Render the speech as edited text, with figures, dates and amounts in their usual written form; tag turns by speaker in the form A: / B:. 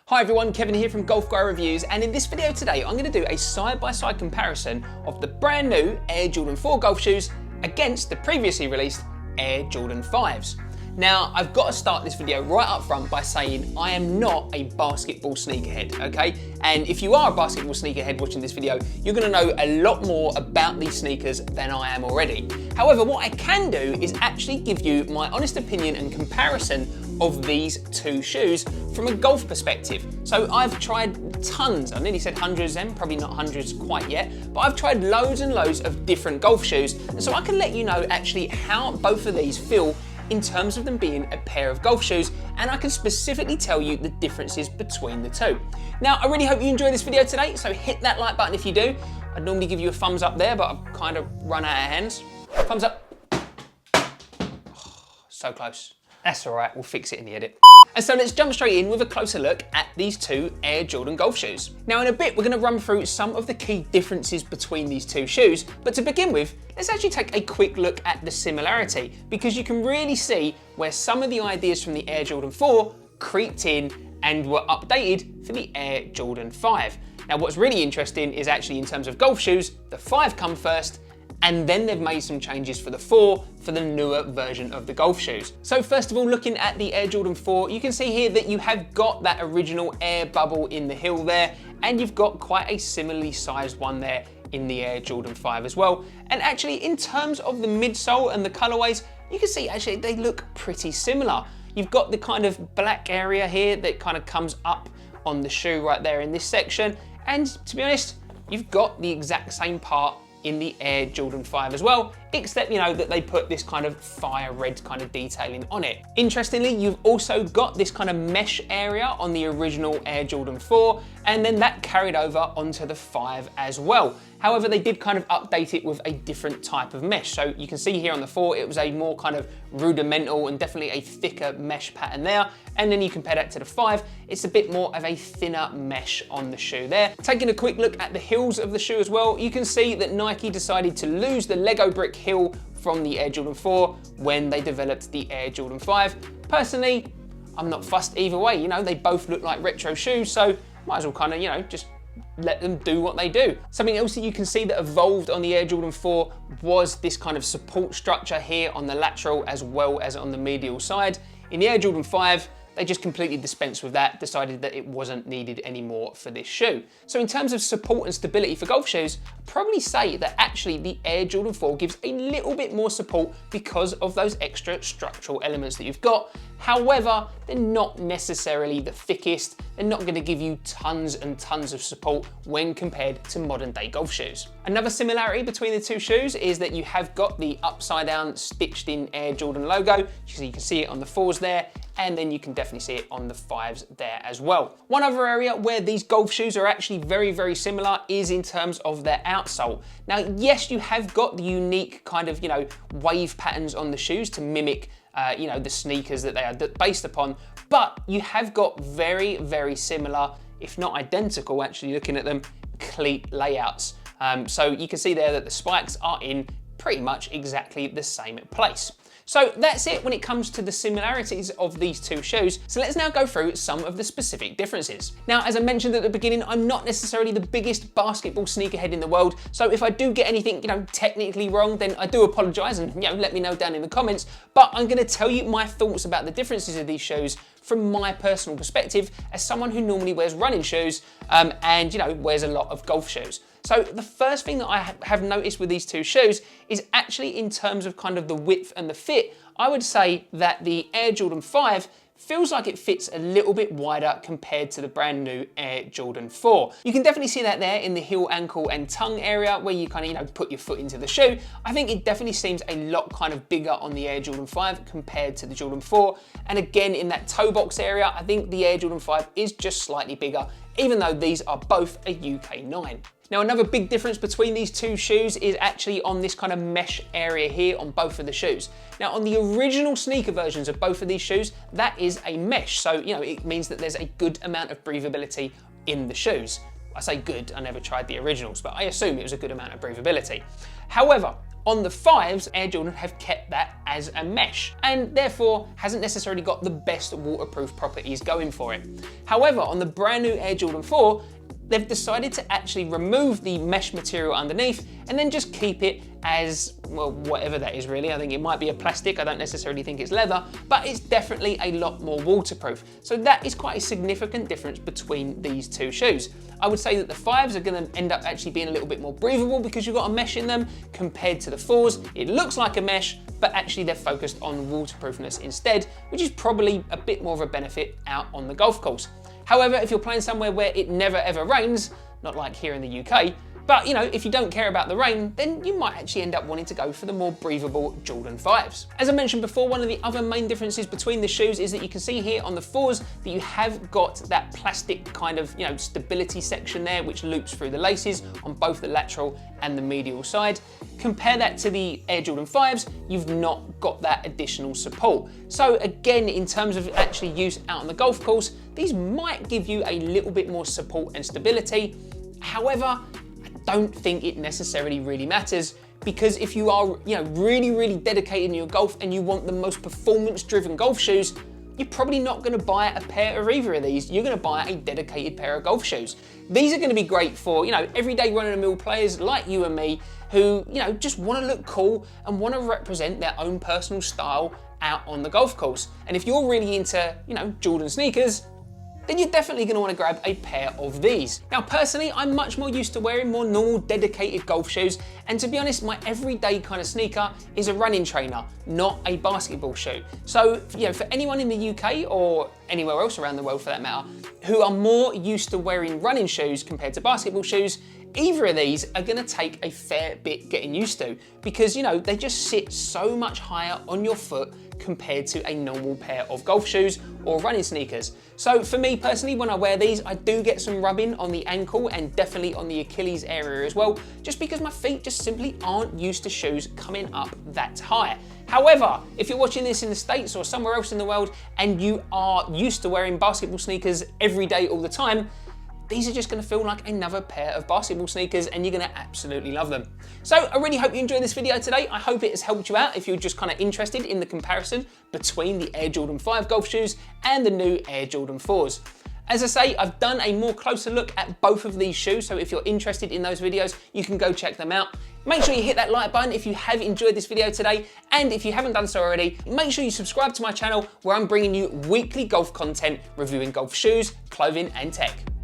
A: Hi everyone, Kevin here from Golf Guy Reviews, and in this video today I'm going to do a side-by-side comparison of the brand new Air Jordan 4 golf shoes against the previously released Air Jordan 5s. Now, I've got to start this video right up front by saying I am not a basketball sneakerhead, okay? And if you are a basketball sneakerhead watching this video, you're going to know a lot more about these sneakers than I am already. However, what I can do is actually give you my honest opinion and comparison of these two shoes from a golf perspective. So I've tried tons, I nearly said hundreds then, probably not hundreds quite yet, but I've tried loads and loads of different golf shoes, and so I can let you know actually how both of these feel in terms of them being a pair of golf shoes, and I can specifically tell you the differences between the two. Now, I really hope you enjoy this video today, so hit that like button if you do. I'd normally give you a thumbs up there, but I've kind of run out of hands. Thumbs up. Oh, so close. That's all right, we'll fix it in the edit. And so let's jump straight in with a closer look at these two Air Jordan golf shoes. Now in a bit, we're gonna run through some of the key differences between these two shoes, but to begin with, let's actually take a quick look at the similarity, because you can really see where some of the ideas from the Air Jordan 4 creeped in and were updated for the Air Jordan 5. Now what's really interesting is actually in terms of golf shoes, the 5 come first, and then they've made some changes for the 4 for the newer version of the golf shoes. So first of all, looking at the Air Jordan 4, you can see here that you have got that original air bubble in the heel there, and you've got quite a similarly sized one there in the Air Jordan 5 as well. And actually in terms of the midsole and the colorways, you can see actually they look pretty similar. You've got the kind of black area here that kind of comes up on the shoe right there in this section. And to be honest, you've got the exact same part in the Air Jordan 5 as well, except that they put this kind of fire red kind of detailing on it. Interestingly, you've also got this kind of mesh area on the original Air Jordan 4, and then that carried over onto the 5 as well. However, they did kind of update it with a different type of mesh. So you can see here on the 4, it was a more kind of rudimental and definitely a thicker mesh pattern there. And then you compare that to the 5, it's a bit more of a thinner mesh on the shoe there. Taking a quick look at the heels of the shoe as well, you can see that Nike decided to lose the Lego brick heel from the Air Jordan 4 when they developed the Air Jordan 5. Personally, I'm not fussed either way, they both look like retro shoes, so might as well kind of, just let them do what they do. Something else that you can see that evolved on the Air Jordan 4 was this kind of support structure here on the lateral as well as on the medial side. In the Air Jordan 5, they just completely dispensed with that, decided that it wasn't needed anymore for this shoe. So in terms of support and stability for golf shoes, I'd probably say that actually the Air Jordan 4 gives a little bit more support because of those extra structural elements that you've got. However, they're not necessarily the thickest. They're not going to give you tons and tons of support when compared to modern day golf shoes. Another similarity between the two shoes is that you have got the upside down stitched in Air Jordan logo. So you can see it on the 4s there, and then you can definitely see it on the 5s there as well. One other area where these golf shoes are actually very, very similar is in terms of their outsole. Now, yes, you have got the unique kind of, wave patterns on the shoes to mimic the sneakers that they are based upon, but you have got very, very similar, if not identical, actually looking at them, cleat layouts. So you can see there that the spikes are in pretty much exactly the same place. So that's it when it comes to the similarities of these two shoes. So let's now go through some of the specific differences. Now, as I mentioned at the beginning, I'm not necessarily the biggest basketball sneakerhead in the world. So if I do get anything, technically wrong, then I do apologize and, let me know down in the comments. But I'm gonna tell you my thoughts about the differences of these shoes from my personal perspective as someone who normally wears running shoes and, wears a lot of golf shoes. So the first thing that I have noticed with these two shoes is actually in terms of kind of the width and the fit. I would say that the Air Jordan 5 feels like it fits a little bit wider compared to the brand new Air Jordan 4. You can definitely see that there in the heel, ankle and tongue area where you kind of, put your foot into the shoe. I think it definitely seems a lot kind of bigger on the Air Jordan 5 compared to the Jordan 4. And again, in that toe box area, I think the Air Jordan 5 is just slightly bigger, even though these are both a UK 9. Now, another big difference between these two shoes is actually on this kind of mesh area here on both of the shoes. Now, on the original sneaker versions of both of these shoes, that is a mesh. So, it means that there's a good amount of breathability in the shoes. I say good, I never tried the originals, but I assume it was a good amount of breathability. However, On the 5s, Air Jordan have kept that as a mesh, and therefore hasn't necessarily got the best waterproof properties going for it. However, on the brand new Air Jordan 4, they've decided to actually remove the mesh material underneath and then just keep it as, well, whatever that is really. I think it might be a plastic, I don't necessarily think it's leather, but it's definitely a lot more waterproof. So that is quite a significant difference between these two shoes. I would say that the 5s are going to end up actually being a little bit more breathable because you've got a mesh in them compared to the 4s. It looks like a mesh, but actually they're focused on waterproofness instead, which is probably a bit more of a benefit out on the golf course. However, if you're playing somewhere where it never ever rains, not like here in the UK, but you know, if you don't care about the rain, then you might actually end up wanting to go for the more breathable Jordan 5s. As I mentioned before, one of the other main differences between the shoes is that you can see here on the 4s that you have got that plastic kind of, you know, stability section there, which loops through the laces on both the lateral and the medial side. Compare that to the Air Jordan 5s, you've not got that additional support. So again, in terms of actually use out on the golf course, these might give you a little bit more support and stability. However, I don't think it necessarily really matters, because if you are, you know, really dedicated in your golf and you want the most performance-driven golf shoes, you're probably not going to buy a pair of either of these. You're going to buy a dedicated pair of golf shoes. These are going to be great for, you know, everyday run-of-the-mill players like you and me who, you know, just want to look cool and want to represent their own personal style out on the golf course. And if you're really into, you know, Jordan sneakers, then you're definitely going to want to grab a pair of these. Now personally, I'm much more used to wearing more normal dedicated golf shoes, and to be honest, my everyday kind of sneaker is a running trainer, not a basketball shoe. So, you know, for anyone in the UK or anywhere else around the world for that matter, who are more used to wearing running shoes compared to basketball shoes, either of these are going to take a fair bit getting used to, because, you know, they just sit so much higher on your foot compared to a normal pair of golf shoes or running sneakers. So for me personally, when I wear these, I do get some rubbing on the ankle and definitely on the Achilles area as well, just because my feet just simply aren't used to shoes coming up that high. However, if you're watching this in the States or somewhere else in the world and you are used to wearing basketball sneakers every day all the time, these are just going to feel like another pair of basketball sneakers and you're going to absolutely love them. So I really hope you enjoyed this video today. I hope it has helped you out if you're just kind of interested in the comparison between the Air Jordan 5 golf shoes and the new Air Jordan 4s. As I say, I've done a more closer look at both of these shoes, so if you're interested in those videos, you can go check them out. Make sure you hit that like button if you have enjoyed this video today, and if you haven't done so already, make sure you subscribe to my channel where I'm bringing you weekly golf content reviewing golf shoes, clothing and tech.